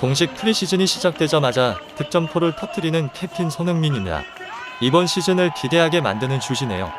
공식 프리시즌이 시작되자마자 득점포를 터뜨리는 캡틴 손흥민입니다. 이번 시즌을 기대하게 만드는 슛이네요.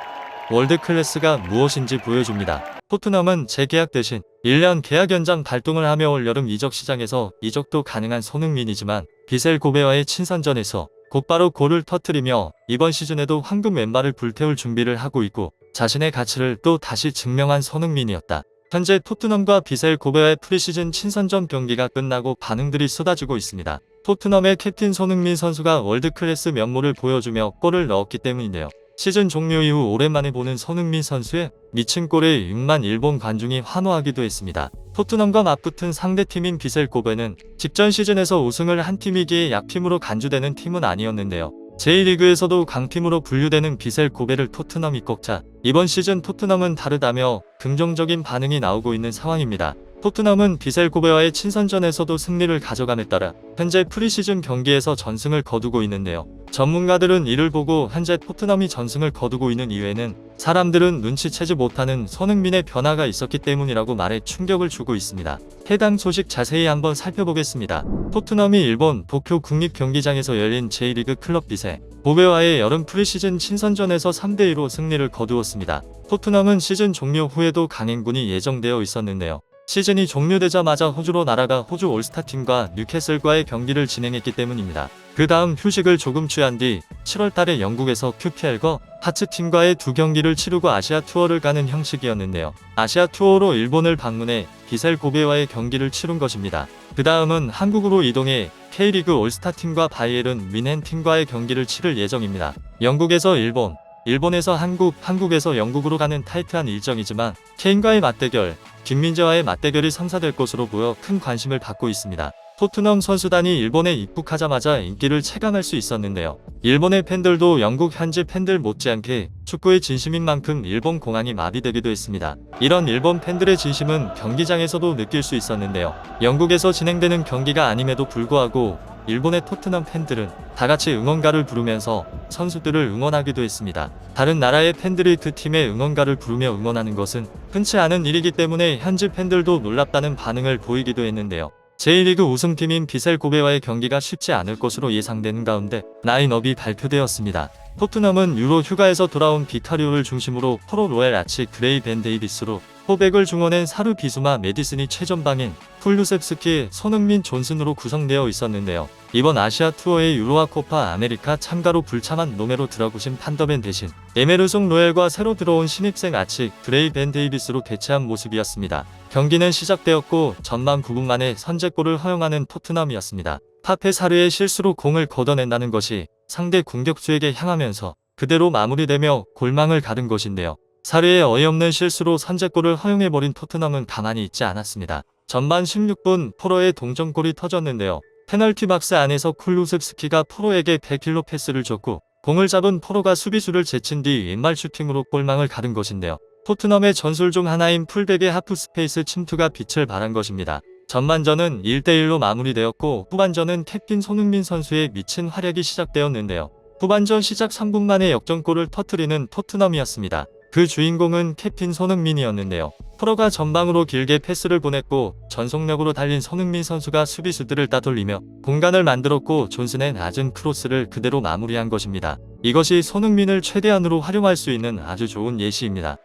월드클래스가 무엇인지 보여줍니다. 토트넘은 재계약 대신 1년 계약 연장 발동을 하며 올여름 이적 시장에서 이적도 가능한 손흥민이지만 비셀 고베와의 친선전에서 곧바로 골을 터뜨리며 이번 시즌에도 황금 왼발을 불태울 준비를 하고 있고 자신의 가치를 또 다시 증명한 손흥민이었다. 현재 토트넘과 비셀 고베와의 프리시즌 친선전 경기가 끝나고 반응들이 쏟아지고 있습니다. 토트넘의 캡틴 손흥민 선수가 월드클래스 면모를 보여주며 골을 넣었기 때문인데요. 시즌 종료 이후 오랜만에 보는 손흥민 선수의 미친 골에 6만 일본 관중이 환호하기도 했습니다. 토트넘과 맞붙은 상대팀인 비셀 고베는 직전 시즌에서 우승을 한 팀이기에 약팀으로 간주되는 팀은 아니었는데요. 제1리그에서도 강팀으로 분류되는 비셀 고베를 토트넘이 꺾자 이번 시즌 토트넘은 다르다며 긍정적인 반응이 나오고 있는 상황입니다. 토트넘은 비셀 고베와의 친선전에서도 승리를 가져감에 따라 현재 프리시즌 경기에서 전승을 거두고 있는데요. 전문가들은 이를 보고 현재 토트넘이 전승을 거두고 있는 이유에는 사람들은 눈치채지 못하는 손흥민의 변화가 있었기 때문이라고 말해 충격을 주고 있습니다. 해당 소식 자세히 한번 살펴보겠습니다. 토트넘이 일본 도쿄 국립경기장에서 열린 제1리그 클럽 비셀 고베와의 여름 프리시즌 친선전에서 3대2로 승리를 거두었습니다. 토트넘은 시즌 종료 후에도 강행군이 예정되어 있었는데요. 시즌이 종료되자마자 호주로 날아가 호주 올스타팀과 뉴캐슬과의 경기를 진행했기 때문입니다. 그 다음 휴식을 조금 취한 뒤 7월달에 영국에서 QPR과 하츠팀과의 두 경기를 치르고 아시아 투어를 가는 형식이었는데요. 아시아 투어로 일본을 방문해 비셀 고베와의 경기를 치른 것입니다. 그 다음은 한국으로 이동해 K리그 올스타팀과 바이에른 뮌헨팀과의 경기를 치를 예정입니다. 영국에서 일본, 일본에서 한국, 한국에서 영국으로 가는 타이트한 일정이지만 케인과의 맞대결, 김민재와의 맞대결이 성사될 것으로 보여 큰 관심을 받고 있습니다. 토트넘 선수단이 일본에 입국하자마자 인기를 체감할 수 있었는데요. 일본의 팬들도 영국 현지 팬들 못지않게 축구의 진심인 만큼 일본 공항이 마비되기도 했습니다. 이런 일본 팬들의 진심은 경기장에서도 느낄 수 있었는데요. 영국에서 진행되는 경기가 아님에도 불구하고 일본의 토트넘 팬들은 다같이 응원가를 부르면서 선수들을 응원하기도 했습니다. 다른 나라의 팬들이 그 팀의 응원가를 부르며 응원하는 것은 흔치 않은 일이기 때문에 현지 팬들도 놀랍다는 반응을 보이기도 했는데요. 제1리그 우승팀인 비셀 고베와의 경기가 쉽지 않을 것으로 예상되는 가운데 라인업이 발표되었습니다. 토트넘은 유로 휴가에서 돌아온 비카리오를 중심으로 포로 로엘 아치 그레이 벤 데이비스로 포백을 중원엔 사르 비수마 메디슨이 최전방인 쿨루셉스키 손흥민 존슨으로 구성되어 있었는데요. 이번 아시아 투어의 유로와 코파 아메리카 참가로 불참한 로메로 드라구신 판더벤 대신 에메르송 로엘과 새로 들어온 신입생 아치 그레이 벤 데이비스로 대체한 모습이었습니다. 경기는 시작되었고 전반 9분 만에 선제골을 허용하는 토트넘이었습니다. 파페 사르의 실수로 공을 걷어낸다는 것이 상대 공격수에게 향하면서 그대로 마무리되며 골망을 가른 것인데요. 사르의 어이없는 실수로 선제골을 허용해버린 토트넘은 가만히 있지 않았습니다. 전반 16분 포로의 동점골이 터졌는데요. 페널티 박스 안에서 쿨루셉스키가 포로에게 100킬로 패스를 줬고 공을 잡은 포로가 수비수를 제친 뒤 왼발 슈팅으로 골망을 가른 것인데요. 토트넘의 전술 중 하나인 풀백의 하프 스페이스 침투가 빛을 발한 것입니다. 전반전은 1대1로 마무리되었고 후반전은 캡틴 손흥민 선수의 미친 활약이 시작되었는데요. 후반전 시작 3분 만에 역전골을 터뜨리는 토트넘이었습니다. 그 주인공은 캡틴 손흥민이었는데요. 포로가 전방으로 길게 패스를 보냈고 전속력으로 달린 손흥민 선수가 수비수들을 따돌리며 공간을 만들었고 존슨의 낮은 크로스를 그대로 마무리한 것입니다. 이것이 손흥민을 최대한으로 활용할 수 있는 아주 좋은 예시입니다.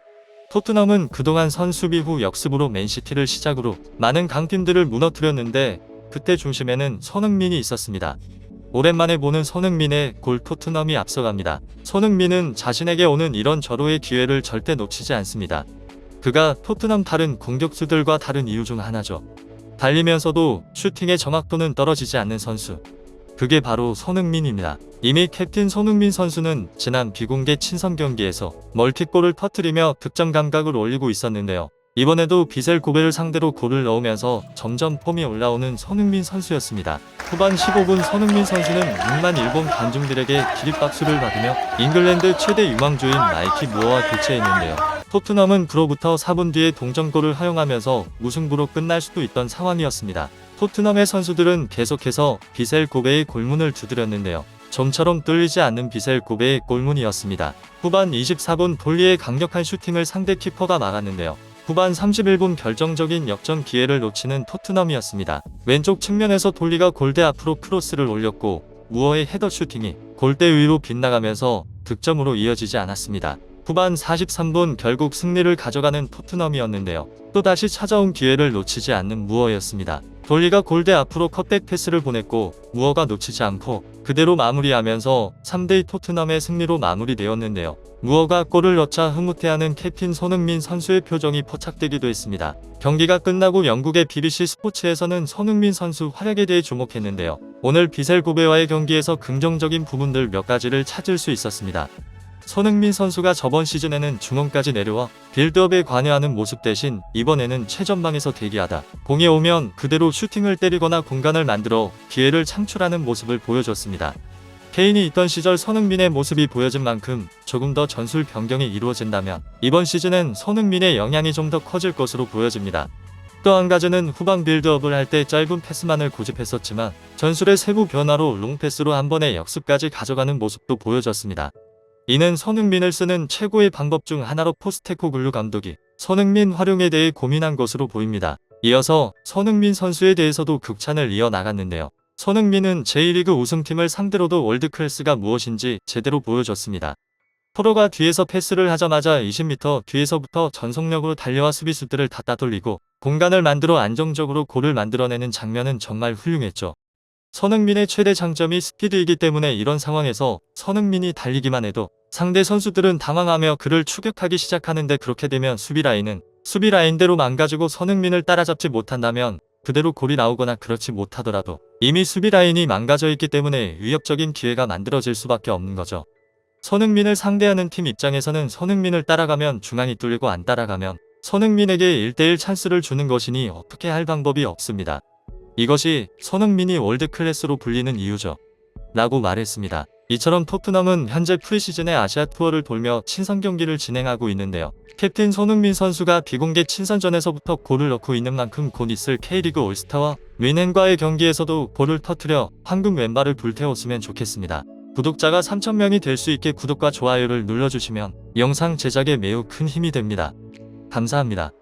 토트넘은 그동안 선수비 후 역습으로 맨시티를 시작으로 많은 강팀들을 무너뜨렸는데 그때 중심에는 손흥민이 있었습니다. 오랜만에 보는 손흥민의 골 토트넘이 앞서갑니다. 손흥민은 자신에게 오는 이런 절호의 기회를 절대 놓치지 않습니다. 그가 토트넘 다른 공격수들과 다른 이유 중 하나죠. 달리면서도 슈팅의 정확도는 떨어지지 않는 선수. 그게 바로 손흥민입니다. 이미 캡틴 손흥민 선수는 지난 비공개 친선 경기에서 멀티골을 터뜨리며 득점 감각을 올리고 있었는데요. 이번에도 비셀 고베를 상대로 골을 넣으면서 점점 폼이 올라오는 손흥민 선수였습니다. 후반 15분 손흥민 선수는 6만 일본 관중들에게 기립박수를 받으며 잉글랜드 최대 유망주인 마이키 무어와 교체했는데요. 토트넘은 그로부터 4분 뒤에 동점골을 허용하면서 무승부로 끝날 수도 있던 상황이었습니다. 토트넘의 선수들은 계속해서 비셀 고베의 골문을 두드렸는데요. 좀처럼 뚫리지 않는 비셀 고베의 골문이었습니다. 후반 24분 볼리의 강력한 슈팅을 상대 키퍼가 막았는데요. 후반 31분 결정적인 역전 기회를 놓치는 토트넘이었습니다. 왼쪽 측면에서 돌리가 골대 앞으로 크로스를 올렸고 무어의 헤더 슈팅이 골대 위로 빗나가면서 득점으로 이어지지 않았습니다. 후반 43분 결국 승리를 가져가는 토트넘이었는데요. 또다시 찾아온 기회를 놓치지 않는 무어였습니다. 돌리가 골대 앞으로 컷백 패스를 보냈고 무어가 놓치지 않고 그대로 마무리하면서 3대2 토트넘의 승리로 마무리되었는데요. 무어가 골을 넣자 흐뭇해하는 캡틴 손흥민 선수의 표정이 포착되기도 했습니다. 경기가 끝나고 영국의 BBC 스포츠에서는 손흥민 선수 활약에 대해 주목했는데요. 오늘 비셀 고베와의 경기에서 긍정적인 부분들 몇 가지를 찾을 수 있었습니다. 손흥민 선수가 저번 시즌에는 중원까지 내려와 빌드업에 관여하는 모습 대신 이번에는 최전방에서 대기하다 공이 오면 그대로 슈팅을 때리거나 공간을 만들어 기회를 창출하는 모습을 보여줬습니다. 케인이 있던 시절 손흥민의 모습이 보여진 만큼 조금 더 전술 변경이 이루어진다면 이번 시즌엔 손흥민의 영향이 좀 더 커질 것으로 보여집니다. 또 한 가지는 후방 빌드업을 할 때 짧은 패스만을 고집했었지만 전술의 세부 변화로 롱패스로 한 번에 역습까지 가져가는 모습도 보여줬습니다. 이는 손흥민을 쓰는 최고의 방법 중 하나로 포스테코글루 감독이 손흥민 활용에 대해 고민한 것으로 보입니다. 이어서 손흥민 선수에 대해서도 극찬을 이어나갔는데요. 손흥민은 제1리그 우승팀을 상대로도 월드클래스가 무엇인지 제대로 보여줬습니다. 프로가 뒤에서 패스를 하자마자 20m 뒤에서부터 전속력으로 달려와 수비수들을 다 따돌리고 공간을 만들어 안정적으로 골을 만들어내는 장면은 정말 훌륭했죠. 손흥민의 최대 장점이 스피드이기 때문에 이런 상황에서 손흥민이 달리기만 해도 상대 선수들은 당황하며 그를 추격하기 시작하는데 그렇게 되면 수비 라인대로 망가지고 손흥민을 따라잡지 못한다면 그대로 골이 나오거나 그렇지 못하더라도 이미 수비 라인이 망가져 있기 때문에 위협적인 기회가 만들어질 수밖에 없는 거죠. 손흥민을 상대하는 팀 입장에서는 손흥민을 따라가면 중앙이 뚫리고 안 따라가면 손흥민에게 1대1 찬스를 주는 것이니 어떻게 할 방법이 없습니다. 이것이 손흥민이 월드클래스로 불리는 이유죠. 라고 말했습니다. 이처럼 토트넘은 현재 프리시즌의 아시아 투어를 돌며 친선 경기를 진행하고 있는데요. 캡틴 손흥민 선수가 비공개 친선전에서부터 골을 넣고 있는 만큼 곧 있을 K리그 올스타와 윈헨과의 경기에서도 골을 터뜨려 황금 왼발을 불태웠으면 좋겠습니다. 구독자가 3,000명이 될 수 있게 구독과 좋아요를 눌러주시면 영상 제작에 매우 큰 힘이 됩니다. 감사합니다.